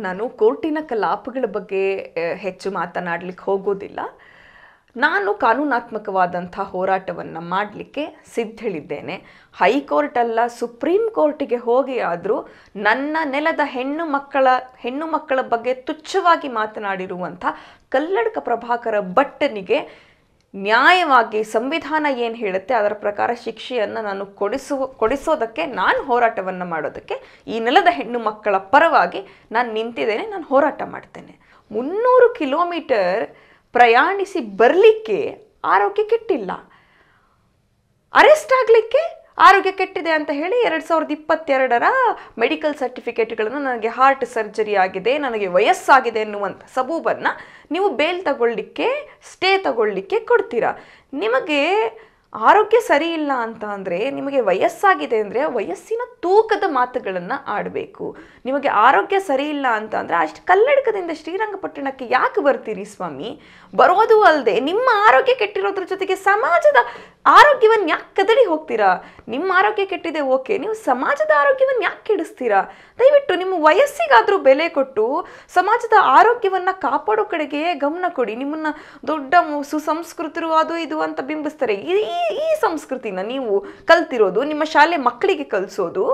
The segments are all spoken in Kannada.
ನಾನು ಕೋರ್ಟಿನ ಕಲಾಪಗಳ ಬಗ್ಗೆ ಹೆಚ್ಚು ಮಾತನಾಡಲಿಕ್ಕೆ ಹೋಗೋದಿಲ್ಲ. ನಾನು ಕಾನೂನಾತ್ಮಕವಾದಂಥ ಹೋರಾಟವನ್ನು ಮಾಡಲಿಕ್ಕೆ ಸಿದ್ಧಳಿದ್ದೇನೆ. ಹೈಕೋರ್ಟ್ ಅಲ್ಲ, ಸುಪ್ರೀಂ ಕೋರ್ಟಿಗೆ ಹೋಗಿ ಆದರೂ ನನ್ನ ನೆಲದ ಹೆಣ್ಣು ಮಕ್ಕಳ ಬಗ್ಗೆ ತುಚ್ಛವಾಗಿ ಮಾತನಾಡಿರುವಂಥ ಕಲ್ಲಡ್ಕ ಪ್ರಭಾಕರ ಭಟ್ಟನಿಗೆ ನ್ಯಾಯವಾಗಿ ಸಂವಿಧಾನ ಏನು ಹೇಳುತ್ತೆ ಅದರ ಪ್ರಕಾರ ಶಿಕ್ಷೆಯನ್ನು ನಾನು ಕೊಡಿಸೋದಕ್ಕೆ ನಾನು ಹೋರಾಟವನ್ನು ಮಾಡೋದಕ್ಕೆ ಈ ನೆಲದ ಹೆಣ್ಣು ಮಕ್ಕಳ ಪರವಾಗಿ ನಾನು ನಿಂತಿದ್ದೇನೆ. ನಾನು ಹೋರಾಟ ಮಾಡ್ತೇನೆ. 300 ಕಿಲೋಮೀಟರ್ ಪ್ರಯಾಣಿಸಿ ಬರಲಿಕ್ಕೆ ಆರೋಗ್ಯ ಕೆಟ್ಟಿಲ್ಲ, ಅರೆಸ್ಟ್ ಆಗಲಿಕ್ಕೆ ಆರೋಗ್ಯ ಕೆಟ್ಟಿದೆ ಅಂತ ಹೇಳಿ 2022ರ ಮೆಡಿಕಲ್ ಸರ್ಟಿಫಿಕೇಟ್ಗಳನ್ನು ನನಗೆ ಹಾರ್ಟ್ ಸರ್ಜರಿ ಆಗಿದೆ, ನನಗೆ ವಯಸ್ಸಾಗಿದೆ ಎನ್ನುವಂಥ ಸಬೂಬನ್ನು ನೀವು ಬೇಲ್ ತಗೊಳ್ಳಿಕ್ಕೆ, ಸ್ಟೇ ತಗೊಳ್ಳಿಕ್ಕೆ ಕೊಡ್ತೀರಾ. ನಿಮಗೆ ಆರೋಗ್ಯ ಸರಿ ಇಲ್ಲ ಅಂತ ಅಂದರೆ, ನಿಮಗೆ ವಯಸ್ಸಾಗಿದೆ ಅಂದರೆ ವಯಸ್ಸಿನ ತೂಕದ ಮಾತುಗಳನ್ನು ಆಡಬೇಕು. ನಿಮಗೆ ಆರೋಗ್ಯ ಸರಿ ಇಲ್ಲ ಅಂತ ಅಂದರೆ ಅಷ್ಟು ಕಲ್ಲಡ್ಕದಿಂದ ಶ್ರೀರಂಗಪಟ್ಟಣಕ್ಕೆ ಯಾಕೆ ಬರ್ತೀರಿ ಸ್ವಾಮಿ? ಬರೋದು ಅಲ್ಲದೆ ನಿಮ್ಮ ಆರೋಗ್ಯ ಕೆಟ್ಟಿರೋದ್ರ ಜೊತೆಗೆ ಸಮಾಜದ ಆರೋಗ್ಯವನ್ನು ಯಾಕೆ ಕದಡಿ ಹೋಗ್ತೀರಾ? ನಿಮ್ಮ ಆರೋಗ್ಯ ಕೆಟ್ಟಿದೆ ಓಕೆ, ನೀವು ಸಮಾಜದ ಆರೋಗ್ಯವನ್ನು ಯಾಕೆ ಕೆಡಿಸ್ತೀರಾ? ದಯವಿಟ್ಟು ನಿಮ್ಮ ವಯಸ್ಸಿಗಾದರೂ ಬೆಲೆ ಕೊಟ್ಟು ಸಮಾಜದ ಆರೋಗ್ಯವನ್ನು ಕಾಪಾಡೋ ಕಡೆಗೆ ಗಮನ ಕೊಡಿ. ನಿಮ್ಮನ್ನು ದೊಡ್ಡ ಸುಸಂಸ್ಕೃತರು ಅದು ಇದು ಅಂತ ಬಿಂಬಿಸ್ತಾರೆ. ಈ ಸಂಸ್ಕೃತಿನ ನೀವು ಕಲ್ತಿರೋದು, ನಿಮ್ಮ ಶಾಲೆ ಮಕ್ಕಳಿಗೆ ಕಲಿಸೋದು.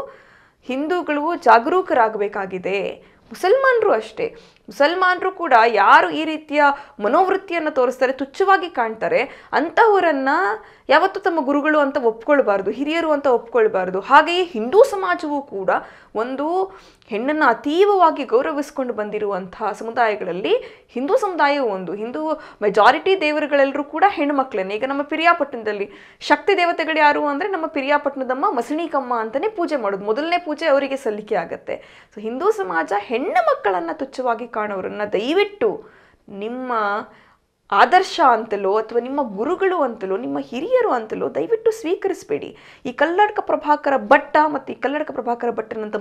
ಹಿಂದೂಗಳು ಜಾಗರೂಕರಾಗಬೇಕಾಗಿದೆ. ಮುಸಲ್ಮಾನರು ಅಷ್ಟೇ. ಮುಸಲ್ಮಾನರು ಕೂಡ ಯಾರು ಈ ರೀತಿಯ ಮನೋವೃತ್ತಿಯನ್ನು ತೋರಿಸ್ತಾರೆ, ತುಚ್ಛವಾಗಿ ಕಾಣ್ತಾರೆ, ಅಂತಹವರನ್ನು ಯಾವತ್ತೂ ತಮ್ಮ ಗುರುಗಳು ಅಂತ ಒಪ್ಕೊಳ್ಬಾರ್ದು, ಹಿರಿಯರು ಅಂತ ಒಪ್ಕೊಳ್ಬಾರ್ದು. ಹಾಗೆಯೇ ಹಿಂದೂ ಸಮಾಜವೂ ಕೂಡ ಒಂದು ಹೆಣ್ಣನ್ನು ಅತೀವವಾಗಿ ಗೌರವಿಸ್ಕೊಂಡು ಬಂದಿರುವಂತಹ ಸಮುದಾಯಗಳಲ್ಲಿ ಹಿಂದೂ ಸಮುದಾಯವೂ ಒಂದು. ಹಿಂದೂ ಮೆಜಾರಿಟಿ ದೇವರುಗಳೆಲ್ಲರೂ ಕೂಡ ಹೆಣ್ಣುಮಕ್ಕಳನ್ನೇ. ಈಗ ನಮ್ಮ ಪಿರಿಯಾಪಟ್ಟಣದಲ್ಲಿ ಶಕ್ತಿ ದೇವತೆಗಳು ಯಾರು ಅಂದರೆ ನಮ್ಮ ಪಿರಿಯಾಪಟ್ಟಣದಮ್ಮ ಮಸಣಿಕಮ್ಮ ಅಂತಲೇ ಪೂಜೆ ಮಾಡೋದು. ಮೊದಲನೇ ಪೂಜೆ ಅವರಿಗೆ ಸಲ್ಲಿಕೆ ಆಗುತ್ತೆ. ಸೊ ಹಿಂದೂ ಸಮಾಜ ಹೆಣ್ಣು ಮಕ್ಕಳನ್ನು ತುಚ್ಛವಾಗಿ ಕಾಣೋರನ್ನು ದಯವಿಟ್ಟು ನಿಮ್ಮ ಆದರ್ಶ ಅಂತಲೋ ಅಥವಾ ನಿಮ್ಮ ಗುರುಗಳು ಅಂತಲೋ ನಿಮ್ಮ ಹಿರಿಯರು ಅಂತಲೋ ದಯವಿಟ್ಟು ಸ್ವೀಕರಿಸಬೇಡಿ. ಈ ಕಲ್ಲಡ್ಕ ಪ್ರಭಾಕರ ಭಟ್ಟ ಮತ್ತು ಈ ಕಲ್ಲಡ್ಕ ಪ್ರಭಾಕರ ಭಟ್ಟನಂಥ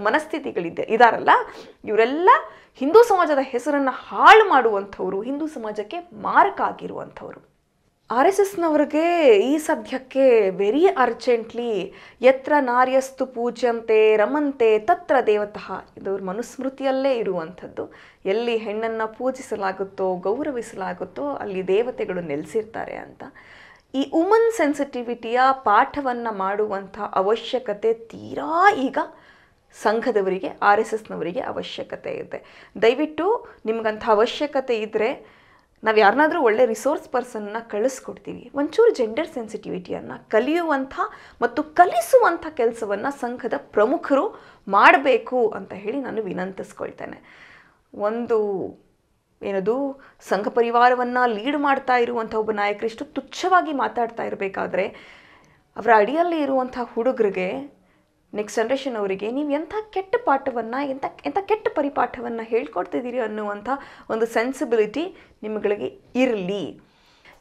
ಇದಾರಲ್ಲ, ಇವರೆಲ್ಲ ಹಿಂದೂ ಸಮಾಜದ ಹೆಸರನ್ನು ಹಾಳು ಮಾಡುವಂಥವ್ರು, ಹಿಂದೂ ಸಮಾಜಕ್ಕೆ ಮಾರಕ ಆಗಿರುವಂಥವ್ರು. RSSನವ್ರಿಗೆ ಈ ಸದ್ಯಕ್ಕೆ ವೆರಿ ಅರ್ಜೆಂಟ್ಲಿ ಯತ್ರ ನಾರ್ಯಸ್ತು ಪೂಜ್ಯಂತೆ ರಮಂತೆ ತತ್ರ ದೇವತಃ, ಇದು ಮನುಸ್ಮೃತಿಯಲ್ಲೇ ಇರುವಂಥದ್ದು. ಎಲ್ಲಿ ಹೆಣ್ಣನ್ನು ಪೂಜಿಸಲಾಗುತ್ತೋ ಗೌರವಿಸಲಾಗುತ್ತೋ ಅಲ್ಲಿ ದೇವತೆಗಳು ನೆಲೆಸಿರ್ತಾರೆ ಅಂತ. ಈ ವುಮನ್ ಸೆನ್ಸಿಟಿವಿಟಿಯ ಪಾಠವನ್ನು ಮಾಡುವಂಥ ಅವಶ್ಯಕತೆ ತೀರಾ ಈಗ ಸಂಘದವರಿಗೆ, RSSನವರಿಗೆ ಅವಶ್ಯಕತೆ ಇದೆ. ದಯವಿಟ್ಟು ನಿಮಗಂಥ ಅವಶ್ಯಕತೆ ಇದ್ದರೆ ನಾವು ಯಾರನ್ನಾದರೂ ಒಳ್ಳೆ ರಿಸೋರ್ಸ್ ಪರ್ಸನ್ನ ಕಳಿಸ್ಕೊಡ್ತೀವಿ. ಒಂಚೂರು ಜೆಂಡರ್ ಸೆನ್ಸಿಟಿವಿಟಿಯನ್ನು ಕಲಿಯುವಂಥ ಮತ್ತು ಕಲಿಸುವಂಥ ಕೆಲಸವನ್ನು ಸಂಘದ ಪ್ರಮುಖರು ಮಾಡಬೇಕು ಅಂತ ಹೇಳಿ ನಾನು ವಿನಂತಿಸ್ಕೊಳ್ತೇನೆ. ಏನದು ಸಂಘ ಪರಿವಾರವನ್ನು ಲೀಡ್ ಮಾಡ್ತಾ ಇರುವಂಥ ಒಬ್ಬ ನಾಯಕರಿಷ್ಟು ತುಚ್ಛವಾಗಿ ಮಾತಾಡ್ತಾ ಇರಬೇಕಾದ್ರೆ ಅವರ ಅಡಿಯಲ್ಲಿ ಇರುವಂಥ ಹುಡುಗರಿಗೆ, ನೆಕ್ಸ್ಟ್ ಜನ್ರೇಷನ್ ಅವರಿಗೆ ನೀವು ಎಂಥ ಕೆಟ್ಟ ಪಾಠವನ್ನು ಎಂಥ ಕೆಟ್ಟ ಪರಿಪಾಠವನ್ನು ಹೇಳ್ಕೊಡ್ತಿದ್ದೀರಿ ಅನ್ನುವಂಥ ಒಂದು ಸೆನ್ಸಿಬಿಲಿಟಿ ನಿಮ್ಮಗಳಿಗೆ ಇರಲಿ.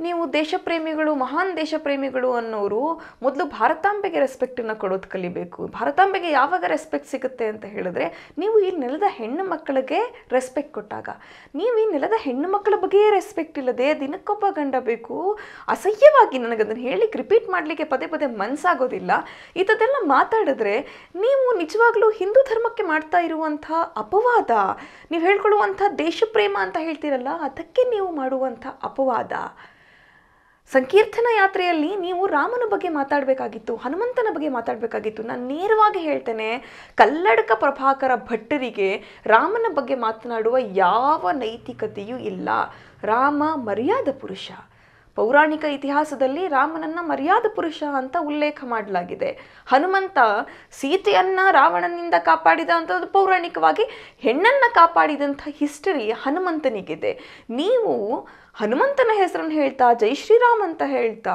ನೀವು ದೇಶಪ್ರೇಮಿಗಳು, ಮಹಾನ್ ದೇಶಪ್ರೇಮಿಗಳು ಅನ್ನೋರು ಮೊದಲು ಭಾರತಾಂಬೆಗೆ ರೆಸ್ಪೆಕ್ಟನ್ನು ಕೊಡೋದು ಕಲಿಬೇಕು. ಭಾರತಾಂಬೆಗೆ ಯಾವಾಗ ರೆಸ್ಪೆಕ್ಟ್ ಸಿಗುತ್ತೆ ಅಂತ ಹೇಳಿದ್ರೆ ನೀವು ಈ ನೆಲದ ಹೆಣ್ಣು ಮಕ್ಕಳಿಗೆ ರೆಸ್ಪೆಕ್ಟ್ ಕೊಟ್ಟಾಗ. ನೀವು ಈ ನೆಲದ ಹೆಣ್ಣು ಮಕ್ಕಳ ಬಗ್ಗೆಯೇ ರೆಸ್ಪೆಕ್ಟ್ ಇಲ್ಲದೆ ದಿನಕ್ಕೊಬ್ಬ ಗಂಡ ಬೇಕು, ಅಸಹ್ಯವಾಗಿ ನನಗದನ್ನು ಹೇಳಲಿಕ್ಕೆ ರಿಪೀಟ್ ಮಾಡಲಿಕ್ಕೆ ಪದೇ ಪದೇ ಮನಸ್ಸಾಗೋದಿಲ್ಲ. ಇಂಥದ್ದೆಲ್ಲ ಮಾತಾಡಿದ್ರೆ ನೀವು ನಿಜವಾಗ್ಲೂ ಹಿಂದೂ ಧರ್ಮಕ್ಕೆ ಮಾಡ್ತಾ ಇರುವಂಥ ಅಪವಾದ, ನೀವು ಹೇಳ್ಕೊಳ್ಳುವಂಥ ದೇಶಪ್ರೇಮ ಅಂತ ಹೇಳ್ತೀರಲ್ಲ ಅದಕ್ಕೆ ನೀವು ಮಾಡುವಂಥ ಅಪವಾದ. ಸಂಕೀರ್ತನ ಯಾತ್ರೆಯಲ್ಲಿ ನೀವು ರಾಮನ ಬಗ್ಗೆ ಮಾತಾಡಬೇಕಾಗಿತ್ತು, ಹನುಮಂತನ ಬಗ್ಗೆ ಮಾತಾಡಬೇಕಾಗಿತ್ತು. ನಾನು ನೇರವಾಗಿ ಹೇಳ್ತೇನೆ, ಕಲ್ಲಡ್ಕ ಪ್ರಭಾಕರ ಭಟ್ಟರಿಗೆ ರಾಮನ ಬಗ್ಗೆ ಮಾತನಾಡುವ ಯಾವ ನೈತಿಕತೆಯೂ ಇಲ್ಲ. ರಾಮ ಮರ್ಯಾದ ಪುರುಷ. ಪೌರಾಣಿಕ ಇತಿಹಾಸದಲ್ಲಿ ರಾಮನನ್ನು ಮರ್ಯಾದ ಪುರುಷ ಅಂತ ಉಲ್ಲೇಖ ಮಾಡಲಾಗಿದೆ. ಹನುಮಂತ ಸೀತೆಯನ್ನು ರಾವಣನಿಂದ ಕಾಪಾಡಿದ ಅಂಥದ್ದು ಪೌರಾಣಿಕವಾಗಿ ಹೆಣ್ಣನ್ನು ಕಾಪಾಡಿದಂಥ ಹಿಸ್ಟರಿ ಹನುಮಂತನಿಗಿದೆ. ನೀವು ಹನುಮಂತನ ಹೆಸರನ್ನು ಹೇಳ್ತಾ ಜೈ ಶ್ರೀರಾಮ್ ಅಂತ ಹೇಳ್ತಾ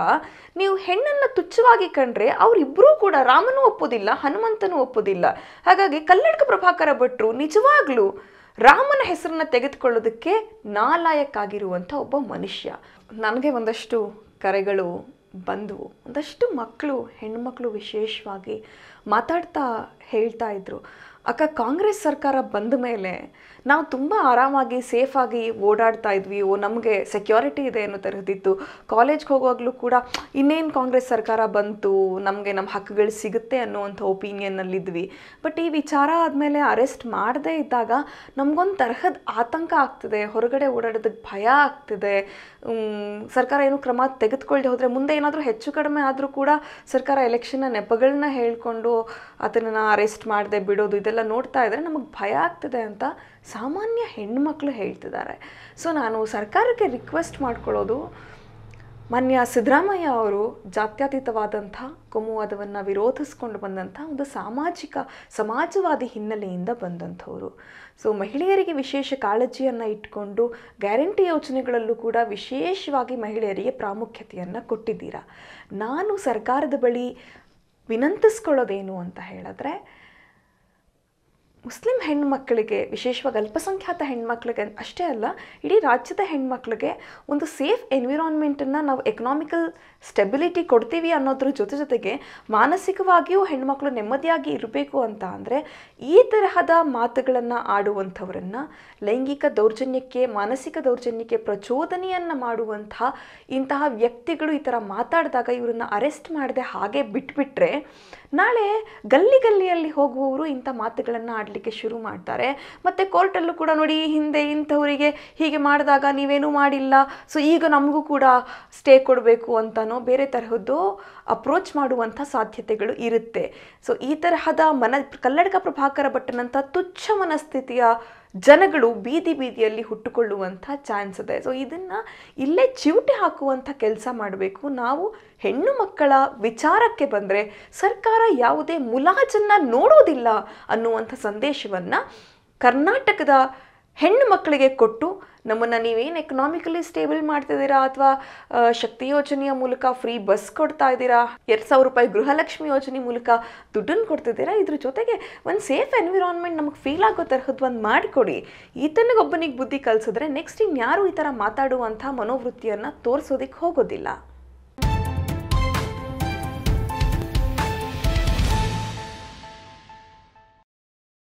ನೀವು ಹೆಣ್ಣನ್ನು ತುಚ್ಛವಾಗಿ ಕಂಡ್ರೆ ಅವರಿಬ್ಬರೂ ಕೂಡ ರಾಮನೂ ಒಪ್ಪೋದಿಲ್ಲ, ಹನುಮಂತನೂ ಒಪ್ಪೋದಿಲ್ಲ. ಹಾಗಾಗಿ ಕಲ್ಲಡ್ಕ ಪ್ರಭಾಕರ ಭಟ್ರು ನಿಜವಾಗ್ಲೂ ರಾಮನ ಹೆಸರನ್ನು ತೆಗೆದುಕೊಳ್ಳೋದಕ್ಕೆ ನಾಲಾಯಕ್ಕಾಗಿರುವಂಥ ಒಬ್ಬ ಮನುಷ್ಯ. ನನಗೆ ಒಂದಷ್ಟು ಕರೆಗಳು ಬಂದವು. ಒಂದಷ್ಟು ಮಕ್ಕಳು, ಹೆಣ್ಮಕ್ಳು ವಿಶೇಷವಾಗಿ ಮಾತಾಡ್ತಾ ಹೇಳ್ತಾ ಇದ್ರು, ಅಕ್ಕ, ಕಾಂಗ್ರೆಸ್ ಸರ್ಕಾರ ಬಂದ ಮೇಲೆ ನಾವು ತುಂಬ ಆರಾಮಾಗಿ ಸೇಫಾಗಿ ಓಡಾಡ್ತಾ ಇದ್ವಿ. ನಮಗೆ ಸೆಕ್ಯೂರಿಟಿ ಇದೆ ಅನ್ನೋ ತರಹದಿತ್ತು. ಕಾಲೇಜ್ಗೆ ಹೋಗುವಾಗಲೂ ಕೂಡ ಇನ್ನೇನು ಕಾಂಗ್ರೆಸ್ ಸರ್ಕಾರ ಬಂತು, ನಮಗೆ ನಮ್ಮ ಹಕ್ಕುಗಳು ಸಿಗುತ್ತೆ ಅನ್ನುವಂಥ ಒಪಿನಿಯನ್ನಲ್ಲಿದ್ವಿ. ಬಟ್ ಈ ವಿಚಾರ ಆದಮೇಲೆ ಅರೆಸ್ಟ್ ಮಾಡದೇ ಇದ್ದಾಗ ನಮಗೊಂದು ತರಹದ ಆತಂಕ ಆಗ್ತಿದೆ, ಹೊರಗಡೆ ಓಡಾಡೋದಕ್ಕೆ ಭಯ ಆಗ್ತಿದೆ. ಸರ್ಕಾರ ಏನು ಕ್ರಮ ತೆಗೆದುಕೊಳ್ಳದೆ ಹೋದರೆ ಮುಂದೆ ಏನಾದರೂ ಹೆಚ್ಚು ಕಡಿಮೆ ಆದರೂ ಕೂಡ ಸರ್ಕಾರ ಎಲೆಕ್ಷನ್ನ ನೆಪಗಳನ್ನ ಹೇಳ್ಕೊಂಡು ಅದನ್ನು ಅರೆಸ್ಟ್ ಮಾಡದೆ ಬಿಡೋದು, ಇದೆಲ್ಲ ನೋಡ್ತಾ ಇದ್ದರೆ ನಮಗೆ ಭಯ ಆಗ್ತಿದೆ ಅಂತ ಸಾಮಾನ್ಯ ಹೆಣ್ಮಕ್ಳು ಹೇಳ್ತಿದ್ದಾರೆ. ಸೊ ನಾನು ಸರ್ಕಾರಕ್ಕೆ ರಿಕ್ವೆಸ್ಟ್ ಮಾಡ್ಕೊಳ್ಳೋದು, ಮಾನ್ಯ ಸಿದ್ದರಾಮಯ್ಯ ಅವರು ಜಾತ್ಯತೀತವಾದಂಥ ಕೋಮುವಾದವನ್ನು ವಿರೋಧಿಸ್ಕೊಂಡು ಬಂದಂಥ ಒಂದು ಸಮಾಜವಾದಿ ಹಿನ್ನೆಲೆಯಿಂದ ಬಂದಂಥವರು. ಸೊ ಮಹಿಳೆಯರಿಗೆ ವಿಶೇಷ ಕಾಳಜಿಯನ್ನು ಇಟ್ಕೊಂಡು ಗ್ಯಾರಂಟಿ ಯೋಜನೆಗಳಲ್ಲೂ ಕೂಡ ವಿಶೇಷವಾಗಿ ಮಹಿಳೆಯರಿಗೆ ಪ್ರಾಮುಖ್ಯತೆಯನ್ನು ಕೊಟ್ಟಿದ್ದೀರಾ. ನಾನು ಸರ್ಕಾರದ ಬಳಿ ವಿನಂತಿಸ್ಕೊಳ್ಳೋದೇನು ಅಂತ ಹೇಳಿದ್ರೆ, ಮುಸ್ಲಿಂ ಹೆಣ್ಮಕ್ಳಿಗೆ, ವಿಶೇಷವಾಗಿ ಅಲ್ಪಸಂಖ್ಯಾತ ಹೆಣ್ಮಕ್ಳಿಗೆ ಅಷ್ಟೇ ಅಲ್ಲ, ಇಡೀ ರಾಜ್ಯದ ಹೆಣ್ಮಕ್ಳಿಗೆ ಒಂದು ಸೇಫ್ ಎನ್ವಿರಾನ್ಮೆಂಟನ್ನು ನಾವು ಎಕನಾಮಿಕಲ್ ಸ್ಟೆಬಿಲಿಟಿ ಕೊಡ್ತೀವಿ ಅನ್ನೋದ್ರ ಜೊತೆಗೆ ಮಾನಸಿಕವಾಗಿಯೂ ಹೆಣ್ಮಕ್ಳು ನೆಮ್ಮದಿಯಾಗಿ ಇರಬೇಕು ಅಂತ ಅಂದರೆ ಈ ತರಹದ ಮಾತುಗಳನ್ನು ಆಡುವಂಥವರನ್ನು, ಲೈಂಗಿಕ ದೌರ್ಜನ್ಯಕ್ಕೆ, ಮಾನಸಿಕ ದೌರ್ಜನ್ಯಕ್ಕೆ ಪ್ರಚೋದನೆಯನ್ನು ಇಂತಹ ವ್ಯಕ್ತಿಗಳು ಈ ಥರ ಮಾತಾಡಿದಾಗ ಇವರನ್ನು ಅರೆಸ್ಟ್ ಮಾಡದೆ ಹಾಗೆ ಬಿಟ್ಬಿಟ್ರೆ ನಾಳೆ ಗಲ್ಲಿಯಲ್ಲಿ ಹೋಗುವವರು ಇಂಥ ಮಾತುಗಳನ್ನು ಆಡಲಿಕ್ಕೆ ಶುರು ಮಾಡ್ತಾರೆ. ಮತ್ತು ಕೋರ್ಟಲ್ಲೂ ಕೂಡ ನೋಡಿ, ಹಿಂದೆ ಇಂಥವರಿಗೆ ಹೀಗೆ ಮಾಡಿದಾಗ ನೀವೇನೂ ಮಾಡಿಲ್ಲ, ಸೊ ಈಗ ನಮಗೂ ಕೂಡ ಸ್ಟೇ ಕೊಡಬೇಕು ಅಂತನೋ ಬೇರೆ ತರಹದ್ದು ಅಪ್ರೋಚ್ ಮಾಡುವಂಥ ಸಾಧ್ಯತೆಗಳು ಇರುತ್ತೆ. ಸೊ ಈ ತರಹದ ಕಲ್ಲಡ್ಕ ಪ್ರಭಾಕರ ಭಟ್ಟನಂಥ ತುಚ್ಛ ಮನಸ್ಥಿತಿಯ ಜನಗಳು ಬೀದಿಯಲ್ಲಿ ಹುಟ್ಟುಕೊಳ್ಳುವಂಥ ಚಾನ್ಸ್ ಇದೆ. ಸೊ ಇದನ್ನು ಇಲ್ಲೇ ಚಿವುಟಿ ಹಾಕುವಂಥ ಕೆಲಸ ಮಾಡಬೇಕು. ನಾವು ಹೆಣ್ಣು ಮಕ್ಕಳ ವಿಚಾರಕ್ಕೆ ಬಂದರೆ ಸರ್ಕಾರ ಯಾವುದೇ ಮುಲಾಜನ್ನು ನೋಡೋದಿಲ್ಲ ಅನ್ನುವಂಥ ಸಂದೇಶವನ್ನು ಕರ್ನಾಟಕದ ಹೆಣ್ಣು ಮಕ್ಕಳಿಗೆ ಕೊಟ್ಟು, ನಮ್ಮನ್ನು ನೀವೇನು ಎಕನಾಮಿಕಲಿ ಸ್ಟೇಬಲ್ ಮಾಡ್ತಿದ್ದೀರಾ, ಅಥವಾ ಶಕ್ತಿ ಯೋಜನೆಯ ಮೂಲಕ ಫ್ರೀ ಬಸ್ ಕೊಡ್ತಾ ಇದ್ದೀರಾ, 2,000 ರೂಪಾಯಿ ಗೃಹಲಕ್ಷ್ಮಿ ಯೋಜನೆ ಮೂಲಕ ದುಡ್ಡನ್ನು ಕೊಡ್ತಿದ್ದೀರಾ, ಇದ್ರ ಜೊತೆಗೆ ಒಂದು ಸೇಫ್ ಎನ್ವಿರಾನ್ಮೆಂಟ್ ನಮಗೆ ಫೀಲ್ ಆಗೋ ತರಹದ್ದು ಒಂದು ಮಾಡಿಕೊಡಿ. ಈತನಿಗೊಬ್ಬನಿಗೆ ಬುದ್ಧಿ ಕಲಿಸಿದ್ರೆ ನೆಕ್ಸ್ಟ್ ಇನ್ಯಾರು ಈ ಥರ ಮಾತಾಡುವಂಥ ಮನೋವೃತ್ತಿಯನ್ನು ತೋರಿಸೋದಕ್ಕೆ ಹೋಗೋದಿಲ್ಲ.